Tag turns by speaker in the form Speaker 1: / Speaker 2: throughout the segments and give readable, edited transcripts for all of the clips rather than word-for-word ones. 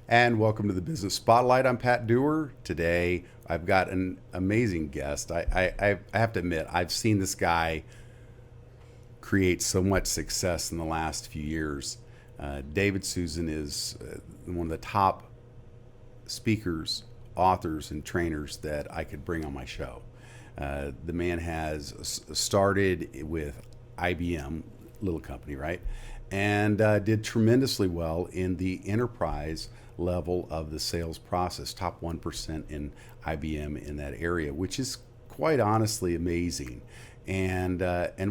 Speaker 1: And welcome to the Business Spotlight. I'm Pat Doer. Today, I've got an amazing guest. I have to admit, I've seen this guy create so much success in the last few years. David Suson is one of the top speakers, authors, and trainers that I could bring on my show. The man has started with IBM, little company, right? And did tremendously well in the enterprise level of the sales process, top 1% in IBM in that area, which is quite honestly amazing. And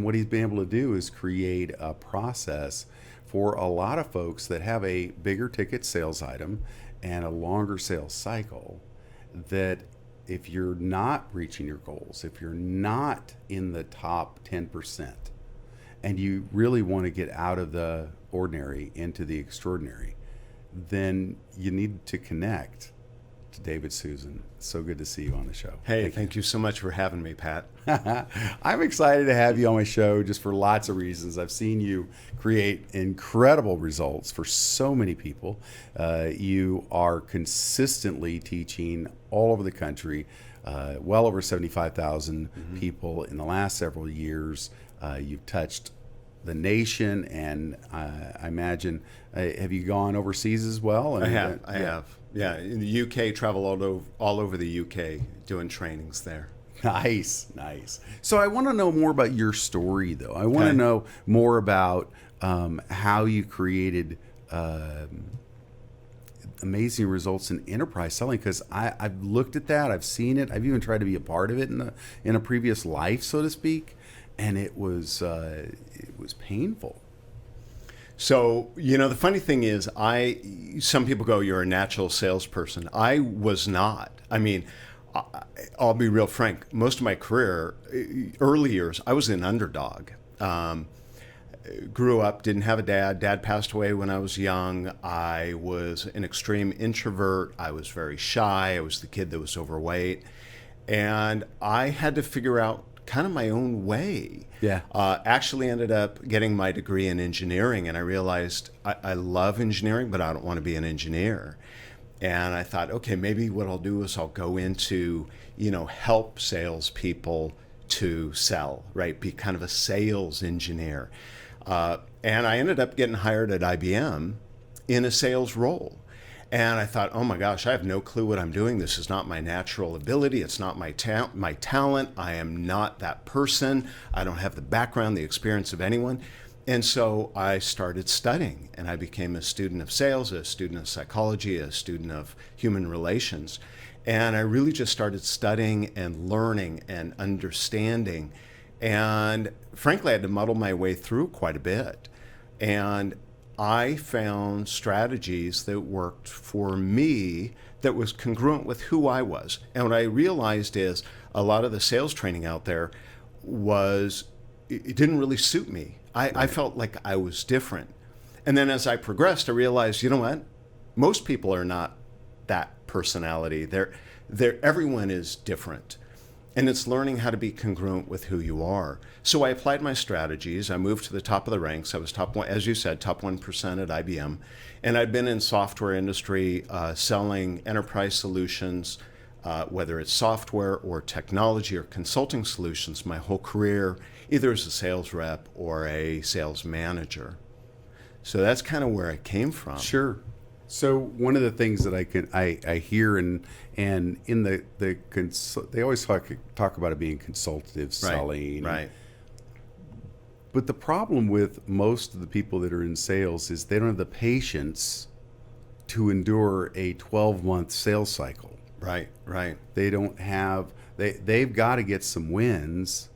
Speaker 1: what he's been able to do is create a process for a lot of folks that have a bigger ticket sales item and a longer sales cycle, that if you're not reaching your goals, if you're not in the top 10%, and you really want to get out of the ordinary into the extraordinary, then you need to connect to David Suson. So good to see you on the show.
Speaker 2: Hey, thank you so much for having me, Pat.
Speaker 1: I'm excited to have you on my show just for lots of reasons. I've seen you create incredible results for so many people. You are consistently teaching all over the country, well over 75,000 people in the last several years. You've touched the nation, and I imagine, have you gone overseas as well?
Speaker 2: I have. Yeah, in the UK, travel all over the UK doing trainings there.
Speaker 1: Nice. So I want to know more about your story, though. I want to know more about how you created amazing results in enterprise selling, because I've looked at that, I've seen it, I've even tried to be a part of it in a previous life, so to speak, and it was painful.
Speaker 2: So, the funny thing is, some people go, you're a natural salesperson. I was not. I mean, I'll be real frank. Most of my career, early years, I was an underdog. Grew up, didn't have a dad. Dad passed away when I was young. I was an extreme introvert. I was very shy. I was the kid that was overweight. And I had to figure out kind of my own way.
Speaker 1: Yeah.
Speaker 2: Actually ended up getting my degree in engineering, and I realized I love engineering, but I don't want to be an engineer. And I thought, okay, maybe what I'll do is I'll go into, help salespeople to sell, right? Be kind of a sales engineer. And I ended up getting hired at IBM in a sales role. And I thought, oh my gosh, I have no clue what I'm doing. This is not my natural ability. It's not my talent. I am not that person. I don't have the background, the experience of anyone. And so I started studying, and I became a student of sales, a student of psychology, a student of human relations. And I really just started studying and learning and understanding. And frankly, I had to muddle my way through quite a bit. And I found strategies that worked for me that was congruent with who I was. And what I realized is a lot of the sales training out there it didn't really suit me. I felt like I was different. And then as I progressed, I realized, you know what? Most people are not that personality. Everyone is different. And it's learning how to be congruent with who you are. So I applied my strategies. I moved to the top of the ranks. I was top one, as you said, top 1% at IBM. And I'd been in software industry selling enterprise solutions, whether it's software or technology or consulting solutions, my whole career, either as a sales rep or a sales manager. So that's kind of where I came from.
Speaker 1: Sure. So one of the things that I hear and in they always talk about it being consultative selling.
Speaker 2: Right.
Speaker 1: But the problem with most of the people that are in sales is they don't have the patience to endure a 12-month sales cycle.
Speaker 2: Right.
Speaker 1: They don't have, they've got to get some wins.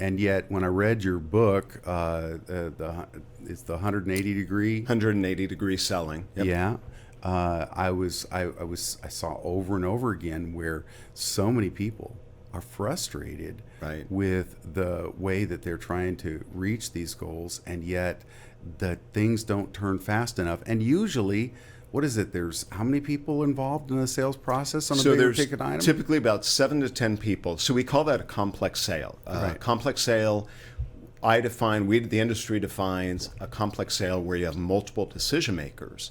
Speaker 1: And yet, when I read your book, it's the 180 degree
Speaker 2: selling.
Speaker 1: Yep. Yeah. I saw over and over again where so many people are frustrated with the way that they're trying to reach these goals, and yet the things don't turn fast enough. And usually, what is it? There's how many people involved in the sales process on a bigger ticket item?
Speaker 2: Typically about 7 to 10 people. So we call that a complex sale. Complex sale, the industry defines a complex sale where you have multiple decision makers.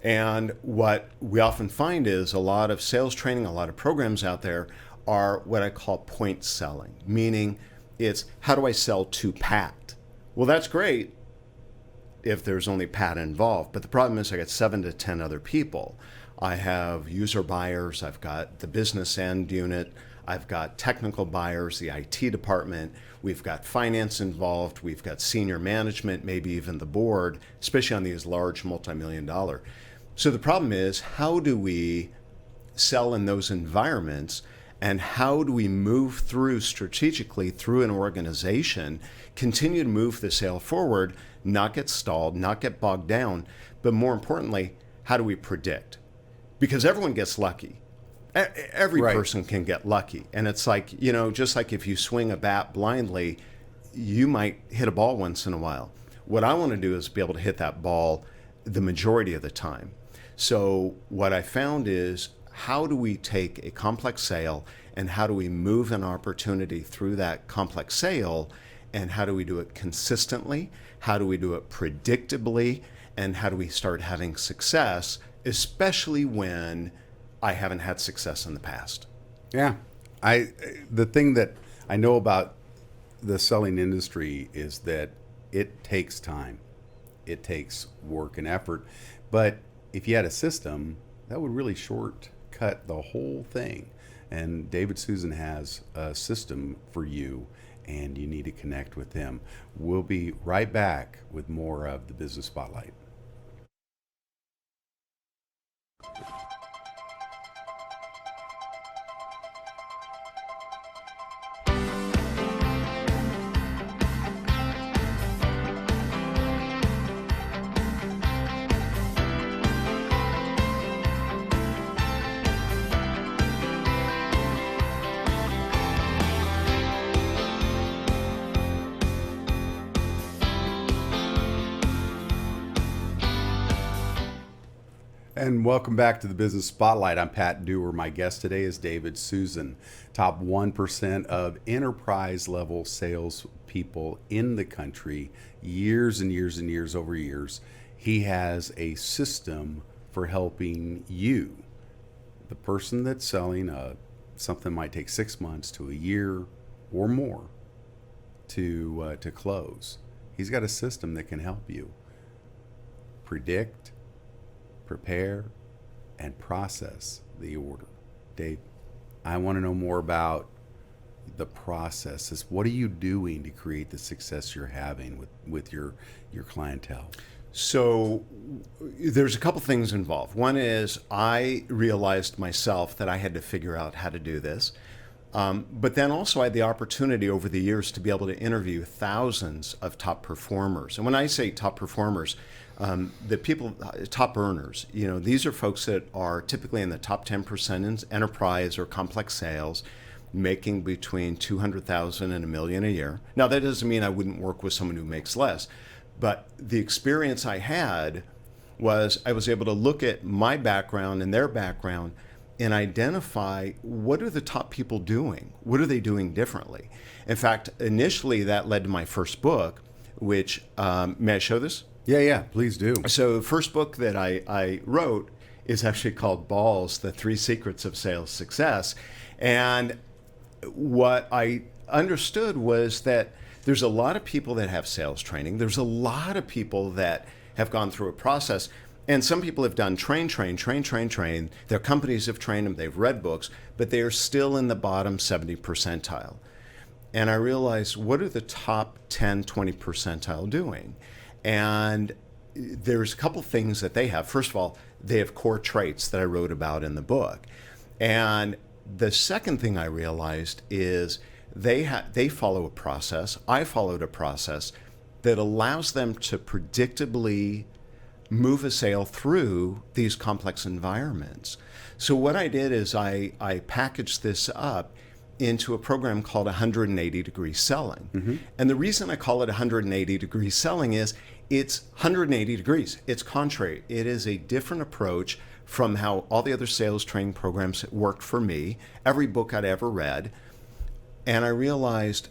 Speaker 2: And what we often find is a lot of sales training, a lot of programs out there are what I call point selling, meaning it's how do I sell to Pat? Well, that's great if there's only Pat involved, but the problem is I got 7 to 10 other people. I have user buyers, I've got the business end unit, I've got technical buyers, the IT department, we've got finance involved, we've got senior management, maybe even the board, especially on these large multi-million-dollar. So the problem is, how do we sell in those environments, and how do we move through strategically through an organization, continue to move the sale forward, not get stalled, not get bogged down, but more importantly, how do we predict? Because everyone gets lucky. Every
Speaker 1: Right.
Speaker 2: person can get lucky. And it's like, just like if you swing a bat blindly, you might hit a ball once in a while. What I want to do is be able to hit that ball the majority of the time. So what I found is, how do we take a complex sale and how do we move an opportunity through that complex sale, and how do we do it consistently? How do we do it predictably? And how do we start having success, especially when I haven't had success in the past?
Speaker 1: Yeah. The thing that I know about the selling industry is that it takes time. It takes work and effort. But if you had a system, that would really shortcut the whole thing. And David Suson has a system for you, and you need to connect with him. We'll be right back with more of the Business Spotlight. And welcome back to the Business Spotlight. I'm Pat Doer. My guest today is David Suson, top 1% of enterprise level sales people in the country, years and years and years over years. He has a system for helping you, the person that's selling something might take 6 months to a year or more to close. He's got a system that can help you predict, prepare, and process the order. Dave, I want to know more about the processes. What are you doing to create the success you're having with your clientele?
Speaker 2: So there's a couple things involved. One is I realized myself that I had to figure out how to do this. But then also I had the opportunity over the years to be able to interview thousands of top performers. And when I say top performers, the people, top earners, these are folks that are typically in the top 10% in enterprise or complex sales, making between $200,000 and $1 million a year. Now, that doesn't mean I wouldn't work with someone who makes less, but the experience I had was I was able to look at my background and their background and identify what are the top people doing? What are they doing differently? In fact, initially that led to my first book, which, may I show this?
Speaker 1: Yeah, please do.
Speaker 2: So the first book that I wrote is actually called Balls, The 3 Secrets of Sales Success. And what I understood was that there's a lot of people that have sales training. There's a lot of people that have gone through a process. And some people have done train. Their companies have trained them. They've read books, but they are still in the bottom 70 percentile. And I realized, what are the top 10, 20 percentile doing? And there's a couple things that they have. First of all, they have core traits that I wrote about in the book. And the second thing I realized is they follow a process. I followed a process that allows them to predictably move a sale through these complex environments. So what I did is I packaged this up into a program called 180-degree selling. Mm-hmm. And the reason I call it 180-degree selling is it's 180 degrees. It's contrary. It is a different approach from how all the other sales training programs worked for me, every book I'd ever read. And I realized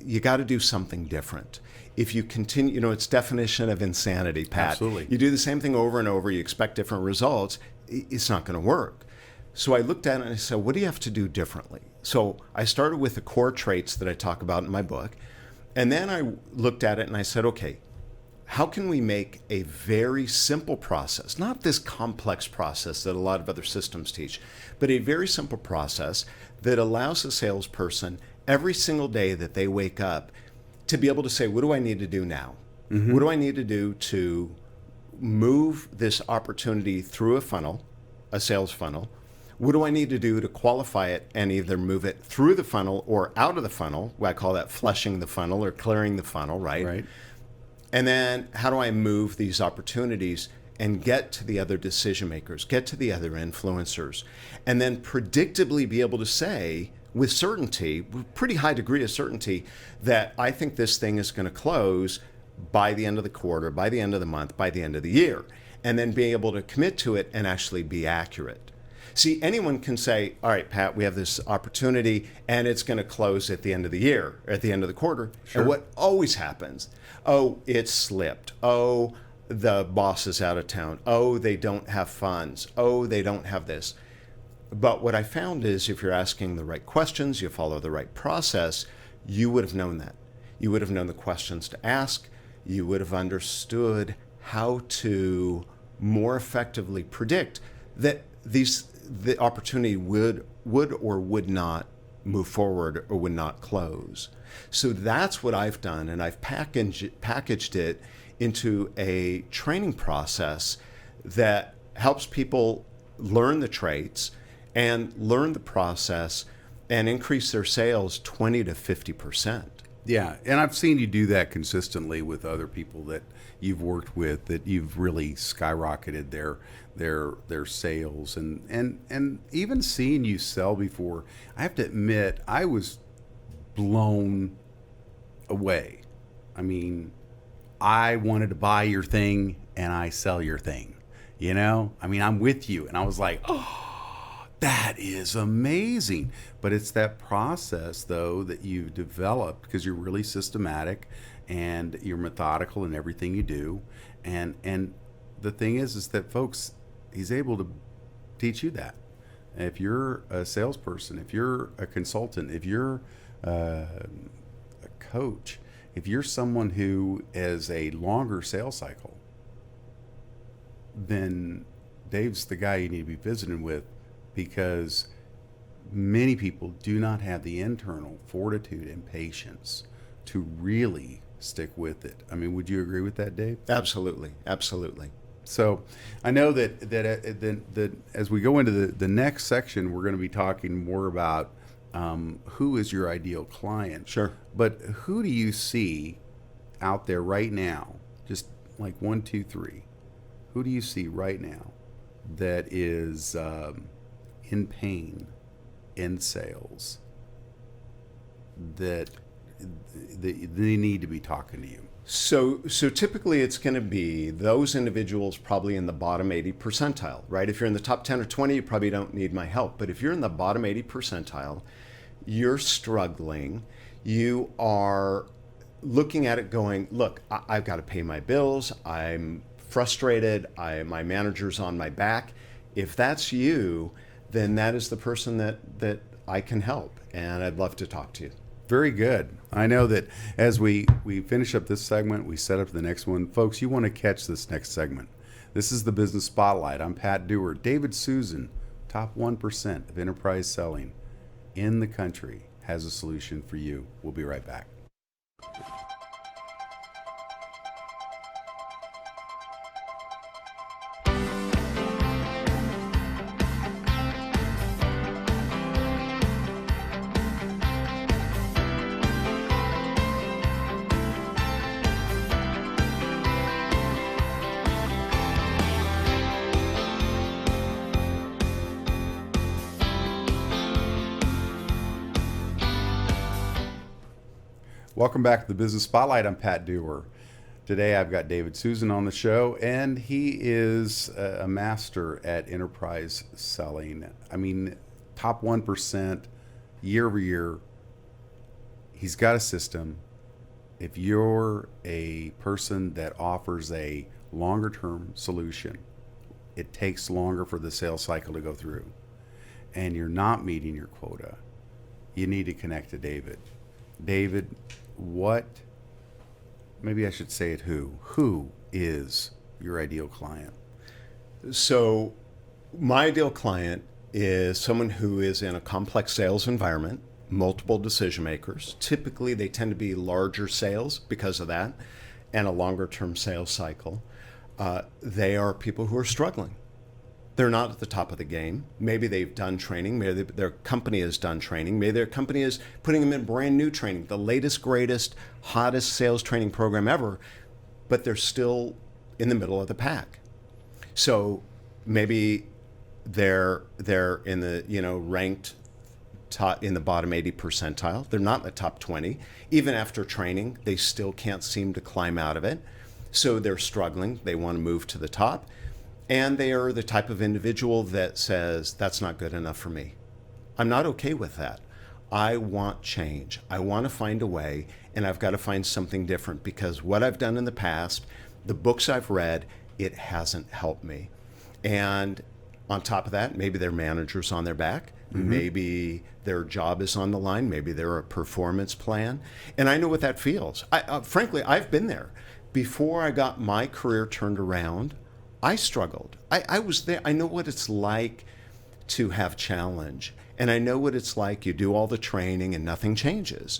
Speaker 2: you got to do something different. If you continue, it's definition of insanity, Pat.
Speaker 1: Absolutely.
Speaker 2: You do the same thing over and over, you expect different results, it's not going to work. So I looked at it and I said, what do you have to do differently? So I started with the core traits that I talk about in my book. And then I looked at it and I said, okay, how can we make a very simple process, not this complex process that a lot of other systems teach, but a very simple process that allows a salesperson every single day that they wake up to be able to say, what do I need to do now? Mm-hmm. What do I need to do to move this opportunity through a funnel, a sales funnel? What do I need to do to qualify it and either move it through the funnel or out of the funnel? I call that flushing the funnel or clearing the funnel, right?
Speaker 1: Right.
Speaker 2: And then how do I move these opportunities and get to the other decision makers, get to the other influencers, and then predictably be able to say with certainty, with pretty high degree of certainty, that I think this thing is going to close by the end of the quarter, by the end of the month, by the end of the year, and then being able to commit to it and actually be accurate. See, anyone can say, all right, Pat, we have this opportunity and it's going to close at the end of the year, or at the end of the quarter.
Speaker 1: Sure.
Speaker 2: And what always happens, oh, it slipped. Oh, the boss is out of town. Oh, they don't have funds. Oh, they don't have this. But what I found is if you're asking the right questions, you follow the right process, you would have known that. You would have known the questions to ask. You would have understood how to more effectively predict that the opportunity would or would not move forward or would not close. So that's what I've done, and I've packaged it into a training process that helps people learn the traits and learn the process and increase their sales 20 to 50%.
Speaker 1: Yeah, and I've seen you do that consistently with other people that you've worked with, that you've really skyrocketed their sales, and even seeing you sell before. I have to admit, I was blown away. I mean, I wanted to buy your thing and I sell your thing. I mean, I'm with you, and I was like, oh, that is amazing. But it's that process, though, that you've developed because you're really systematic and you're methodical in everything you do. And the thing is that, folks, he's able to teach you that. If you're a salesperson, if you're a consultant, if you're a coach, if you're someone who has a longer sales cycle, then Dave's the guy you need to be visiting with, because many people do not have the internal fortitude and patience to really stick with it. I mean, would you agree with that, Dave?
Speaker 2: Absolutely. Absolutely.
Speaker 1: So I know that as we go into the next section, we're going to be talking more about who is your ideal client.
Speaker 2: Sure.
Speaker 1: But who do you see out there right now, just like 1, 2, 3, who do you see right now that is in pain in sales, that they need to be talking to you?
Speaker 2: So typically it's going to be those individuals probably in the bottom 80 percentile, right? If you're in the top 10 or 20, you probably don't need my help. But if you're in the bottom 80 percentile, you're struggling. You are looking at it going, look, I've got to pay my bills. I'm frustrated. My manager's on my back. If that's you, then that is the person that I can help. And I'd love to talk to you.
Speaker 1: Very good. I know that as we finish up this segment, we set up the next one. Folks, you want to catch this next segment. This is the Business Spotlight. I'm Pat Doer. David Suson, top 1% of enterprise selling in the country, has a solution for you. We'll be right back. Welcome back to the Business Spotlight. I'm Pat Doer. Today I've got David Suson on the show, and he is a master at enterprise selling. I mean, top 1% year over year. he's got a system. If you're a person that offers a longer term solution, it takes longer for the sales cycle to go through, and you're not meeting your quota, you need to connect to David. David, maybe I should say it, who is your ideal client?
Speaker 2: So my ideal client is someone who is in a complex sales environment, multiple decision makers. Typically, they tend to be larger sales because of that, and a longer term sales cycle. They are people who are struggling. They're not at the top of the game. Maybe they've done training. Maybe their company has done training. Maybe their company is putting them in brand new training, the latest, greatest, hottest sales training program ever, but they're still in the middle of the pack. So maybe they're in the ranked top in the bottom 80 percentile. They're not in the top 20. Even after training, they still can't seem to climb out of it. So they're struggling. They want to move to the top. And they are the type of individual that says, that's not good enough for me. I'm not okay with that. I want change. I want to find a way, and I've got to find something different because what I've done in the past, the books I've read, it hasn't helped me. And on top of that, maybe their manager's on their back. Mm-hmm. Maybe their job is on the line. Maybe they're a performance plan. And I know what that feels. Frankly, I've been there. Before I got my career turned around, I struggled. I was there. I know what it's like to have challenge. And I know what it's like. You do all the training and nothing changes.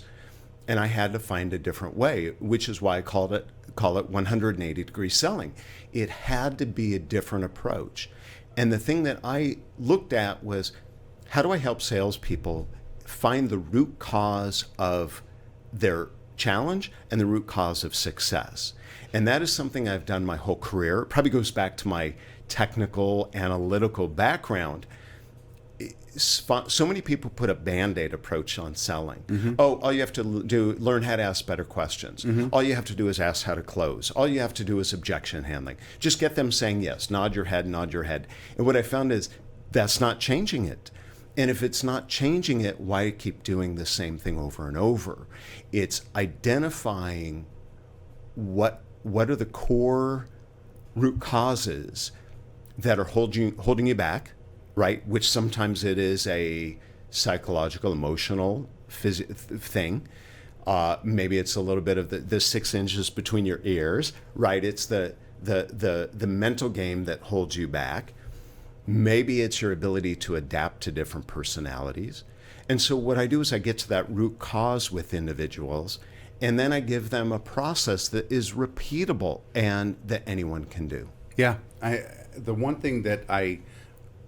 Speaker 2: And I had to find a different way, which is why I call it 180-degree selling. It had to be a different approach. And the thing that I looked at was, how do I help salespeople find the root cause of their challenge and the root cause of success? And that is something I've done my whole career. It probably goes back to my technical, analytical background. So many people put a Band-Aid approach on selling. Mm-hmm. Oh, all you have to learn how to ask better questions. Mm-hmm. All you have to do is ask how to close. All you have to do is objection handling. Just get them saying yes. Nod your head, nod your head. And what I found is that's not changing it. And if it's not changing it, why keep doing the same thing over and over? It's identifying what are the core root causes that are holding you back, right? Which sometimes it is a psychological, emotional thing. Maybe it's a little bit of the 6 inches between your ears, right? It's the mental game that holds you back. Maybe it's your ability to adapt to different personalities. And so what I do is I get to that root cause with individuals, and then I give them a process that is repeatable and that anyone can do.
Speaker 1: Yeah. The one thing that I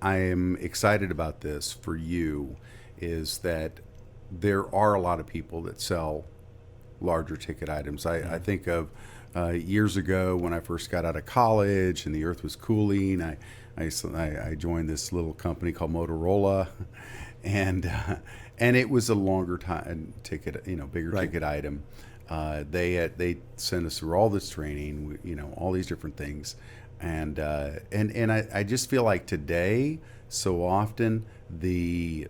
Speaker 1: am excited about this for you is that there are a lot of people that sell larger ticket items. I think of years ago when I first got out of college and the earth was cooling, I joined this little company called Motorola, and it was a longer time ticket, bigger
Speaker 2: Right.
Speaker 1: ticket item. They sent us through all this training, all these different things, and I just feel like today, so often the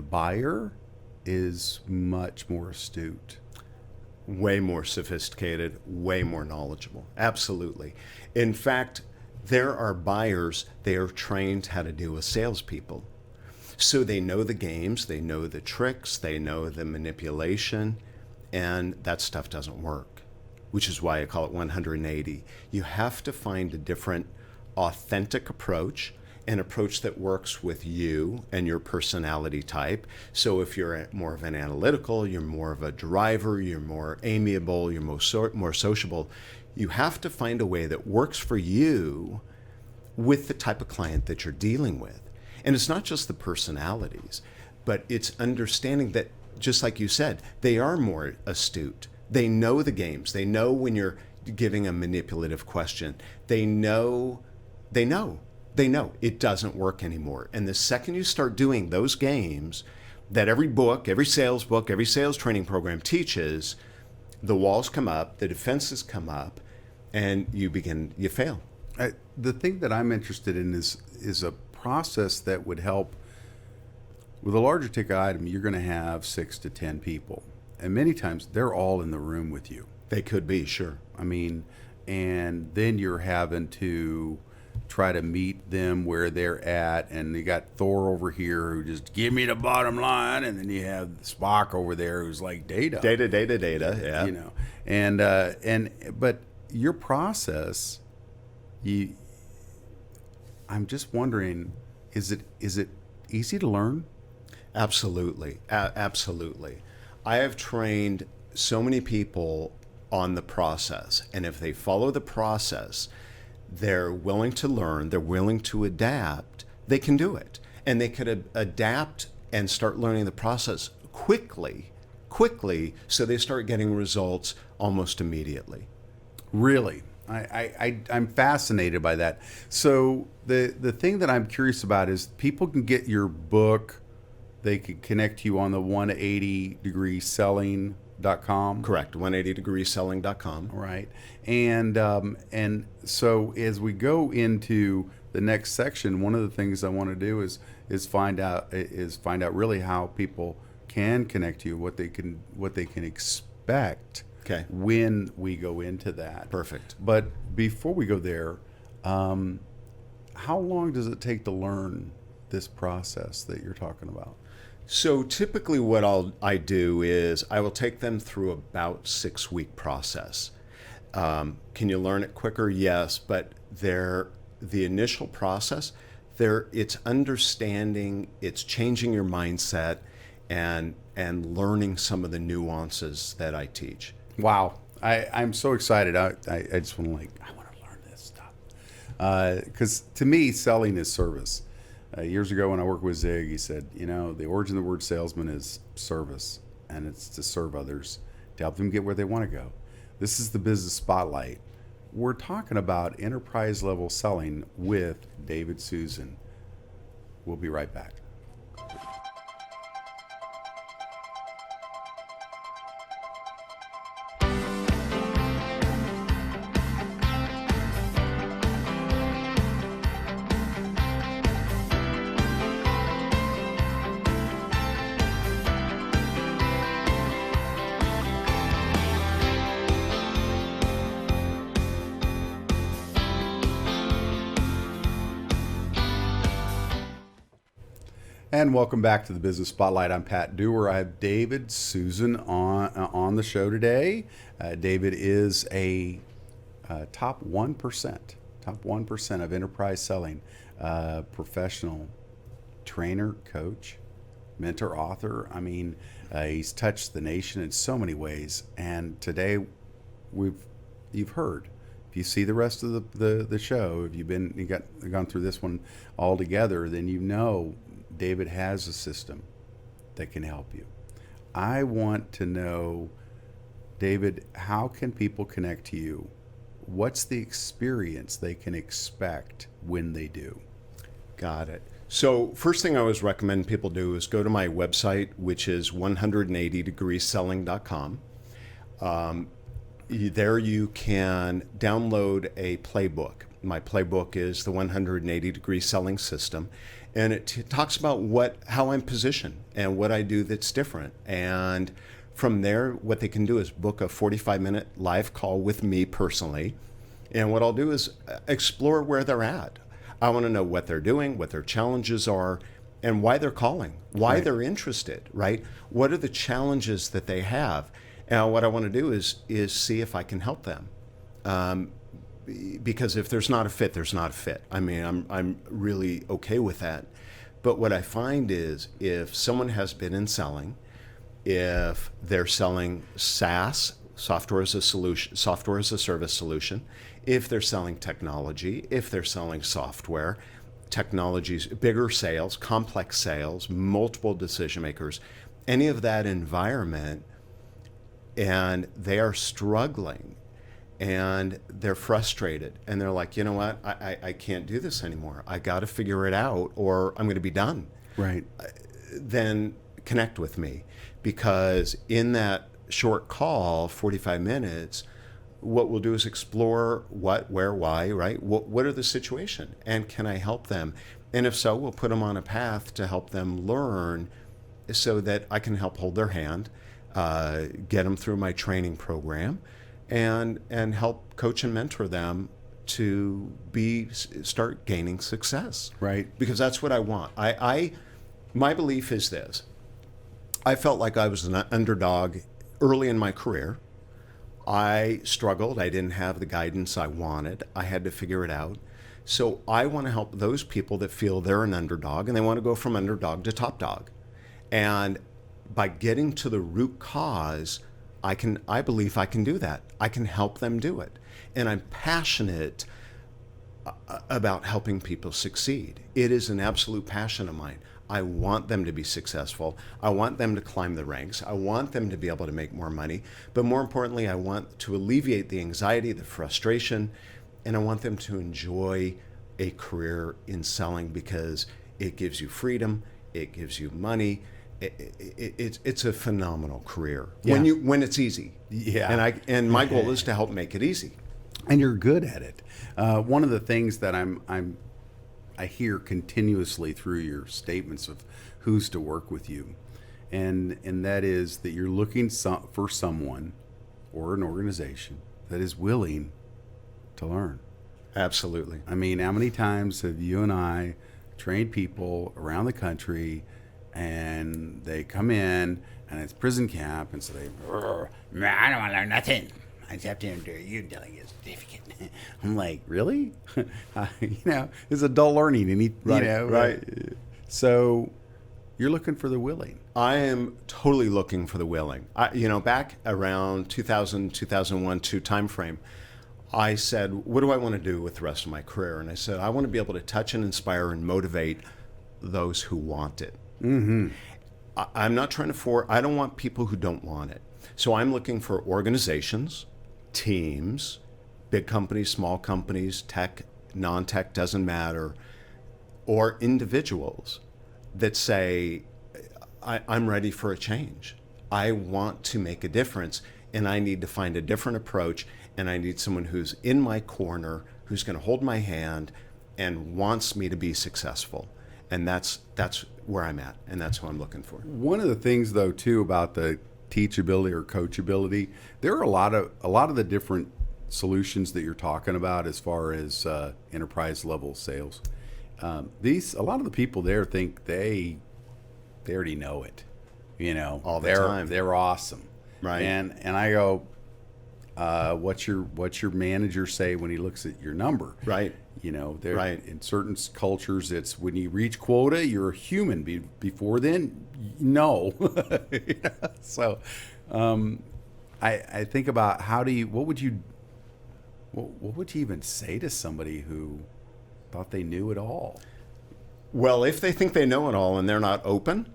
Speaker 1: buyer is much more astute.
Speaker 2: Way more sophisticated, way more knowledgeable. Absolutely. In fact, there are buyers, they are trained how to deal with salespeople. So they know the games, they know the tricks, they know the manipulation, and that stuff doesn't work, which is why I call it 180. You have to find a different, authentic approach, an approach that works with you and your personality type. So if you're more of an analytical, you're more of a driver, you're more amiable, you're more sociable, you have to find a way that works for you with the type of client that you're dealing with. And it's not just the personalities, but it's understanding that, just like you said, they are more astute. They know the games. They know when you're giving a manipulative question. They know it doesn't work anymore. And the second you start doing those games that every book, every sales training program teaches, the walls come up, the defenses come up, and you fail.
Speaker 1: The thing that I'm interested in is a process that would help. With a larger ticket item, you're going to have 6 to 10 people. and many times they're all in the room with you.
Speaker 2: They could be, sure.
Speaker 1: I mean, and then you're having to try to meet them where they're at, and you got Thor over here who just give me the bottom line, and then you have Spock over there who's like data,
Speaker 2: Yeah.
Speaker 1: you know, and but your process, I'm just wondering, is it easy to learn?
Speaker 2: Absolutely. Absolutely. I have trained so many people on the process, and if they follow the process, they're willing to learn, they're willing to adapt, they can do it. And they could adapt and start learning the process quickly, so they start getting results almost immediately.
Speaker 1: Really? I'm fascinated by that. So the thing that I'm curious about is people can get your book, they could connect you on the 180degreeselling.com.
Speaker 2: Correct, 180degreeselling.com.
Speaker 1: Right. And so as we go into the next section, one of the things I want to do is find out really how people can connect to you, what they can expect.
Speaker 2: Okay.
Speaker 1: When we go into that.
Speaker 2: Perfect.
Speaker 1: But before we go there, how long does it take to learn this process that you're talking about?
Speaker 2: So typically what I do is I will take them through about 6-week process. Can you learn it quicker? Yes, but the initial process, it's understanding, it's changing your mindset, and learning some of the nuances that I teach.
Speaker 1: Wow. I'm so excited. I just want to I want to learn this stuff. Because to me, selling is service. Years ago when I worked with Zig, he said, the origin of the word salesman is service, and it's to serve others, to help them get where they want to go. This is the Business Spotlight. We're talking about enterprise level selling with David Suson. We'll be right back. And welcome back to the Business Spotlight. I'm Pat Doer. I have David Suson on the show today. David is a top 1% of enterprise selling professional trainer, coach, mentor, author. I mean, he's touched the nation in so many ways. And today, you've heard. If you see the rest of the show, if you've gone through this one all together, then you know David has a system that can help you. I want to know, David, how can people connect to you? What's the experience they can expect when they do?
Speaker 2: Got it. So first thing I always recommend people do is go to my website, which is 180degreeselling.com. There you can download a playbook. My playbook is the 180 degree selling system, and it talks about how I'm positioned and what I do that's different. And from there, what they can do is book a 45-minute live call with me personally. And what I'll do is explore where they're at. I want to know what they're doing, what their challenges are, and why they're calling, why they're interested, right? What are the challenges that they have? And what I want to do is see if I can help them. Because if there's not a fit, there's not a fit. I mean, I'm really okay with that. But what I find is if someone has been in selling, if they're selling SaaS, software as a service solution, if they're selling technology, if they're selling software, technologies, bigger sales, complex sales, multiple decision makers, any of that environment, and they are struggling and they're frustrated and they're like, you know what, I can't do this anymore. I got to figure it out or I'm going to be done.
Speaker 1: Right.
Speaker 2: Then connect with me, because in that short call, 45 minutes, what we'll do is explore what, where, why, right? What are the situation, and can I help them? And if so, we'll put them on a path to help them learn so that I can help hold their hand. get them through my training program, and help coach and mentor them to start gaining success.
Speaker 1: Right.
Speaker 2: Because that's what I want. My belief is this. I felt like I was an underdog early in my career. I struggled. I didn't have the guidance I wanted. I had to figure it out. So I want to help those people that feel they're an underdog and they want to go from underdog to top dog. And by getting to the root cause, I believe I can do that. I can help them do it. And I'm passionate about helping people succeed. It is an absolute passion of mine. I want them to be successful. I want them to climb the ranks. I want them to be able to make more money. But more importantly, I want to alleviate the anxiety, the frustration, and I want them to enjoy a career in selling because it gives you freedom, it gives you money. It's a phenomenal career when it's easy.
Speaker 1: Yeah.
Speaker 2: And my goal is to help make it easy.
Speaker 1: And you're good at it. One of the things that I hear continuously through your statements of who's to work with you, and that is that you're looking for someone or an organization that is willing to learn.
Speaker 2: Absolutely.
Speaker 1: I mean, how many times have you and I trained people around the country, and they come in and it's prison camp, and so they, man, I don't want to learn nothing. I just have to do you telling a certificate. I'm like, really? It's adult learning, and
Speaker 2: right.
Speaker 1: So you're looking for the willing.
Speaker 2: I am totally looking for the willing. Back around 2000, 2001, 2 timeframe, I said, what do I want to do with the rest of my career? And I said, I want to be able to touch and inspire and motivate those who want it.
Speaker 1: Mm-hmm.
Speaker 2: I'm not trying to I don't want people who don't want it. So I'm looking for organizations, teams, big companies, small companies, tech, non-tech, doesn't matter, or individuals that say, I'm ready for a change. I want to make a difference, and I need to find a different approach, and I need someone who's in my corner, who's going to hold my hand and wants me to be successful. And that's where I'm at, and that's who I'm looking for.
Speaker 1: One of the things, though, too, about the teachability or coachability, there are a lot of the different solutions that you're talking about as far as enterprise level sales. A lot of the people there think they already know it.
Speaker 2: All the time.
Speaker 1: They're awesome,
Speaker 2: right?
Speaker 1: And I go, what's your manager say when he looks at your number?
Speaker 2: Right.
Speaker 1: Right. In certain cultures, it's when you reach quota, you're a human. Before then, no. So, I think about what would you even say to somebody who thought they knew it all?
Speaker 2: Well, if they think they know it all and they're not open,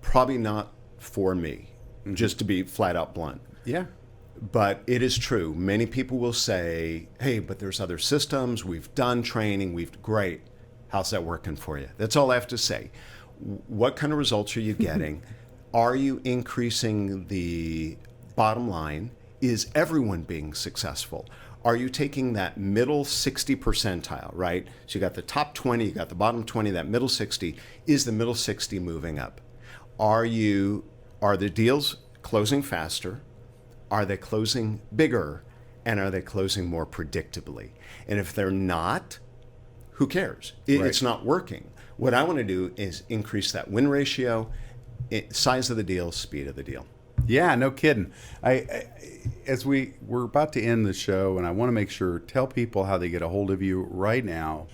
Speaker 2: probably not for me. Mm-hmm. Just to be flat out blunt.
Speaker 1: Yeah.
Speaker 2: But it is true. Many people will say, hey, but there's other systems. We've done training. Great. How's that working for you? That's all I have to say. What kind of results are you getting? Are you increasing the bottom line? Is everyone being successful? Are you taking that middle 60 percentile, right? So you got the top 20, you got the bottom 20, that middle 60. Is the middle 60 moving up? Are the deals closing faster? Are they closing bigger? And are they closing more predictably? And if they're not, who cares? It's not working. What I want to do is increase that win ratio, size of the deal, speed of the deal.
Speaker 1: Yeah, no kidding. As we're about to end the show, and I want to make sure, tell people how they get a hold of you right now,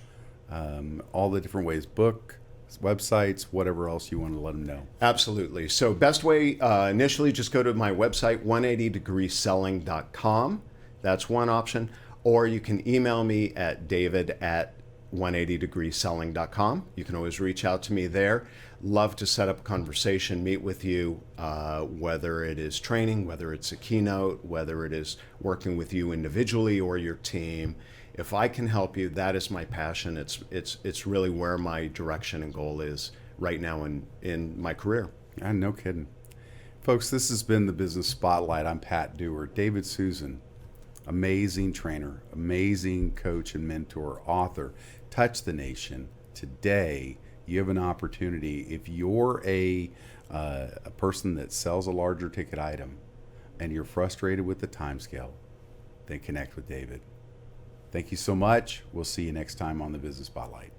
Speaker 1: all the different ways, book, websites, whatever else you want to let them know.
Speaker 2: Absolutely. So best way, initially, just go to my website, 180degreeselling.com. That's one option. Or you can email me at david@180degreeselling.com. You can always reach out to me there. Love to set up a conversation, meet with you, whether it is training, whether it's a keynote, whether it is working with you individually or your team. If I can help you, that is my passion. It's really where my direction and goal is right now in my career.
Speaker 1: Yeah, no kidding. Folks, this has been the Business Spotlight. I'm Pat Doer. David Suson, amazing trainer, amazing coach and mentor, author, Touch the Nation. Today, you have an opportunity. If you're a a person that sells a larger ticket item and you're frustrated with the time scale, then connect with David. Thank you so much. We'll see you next time on the Business Spotlight.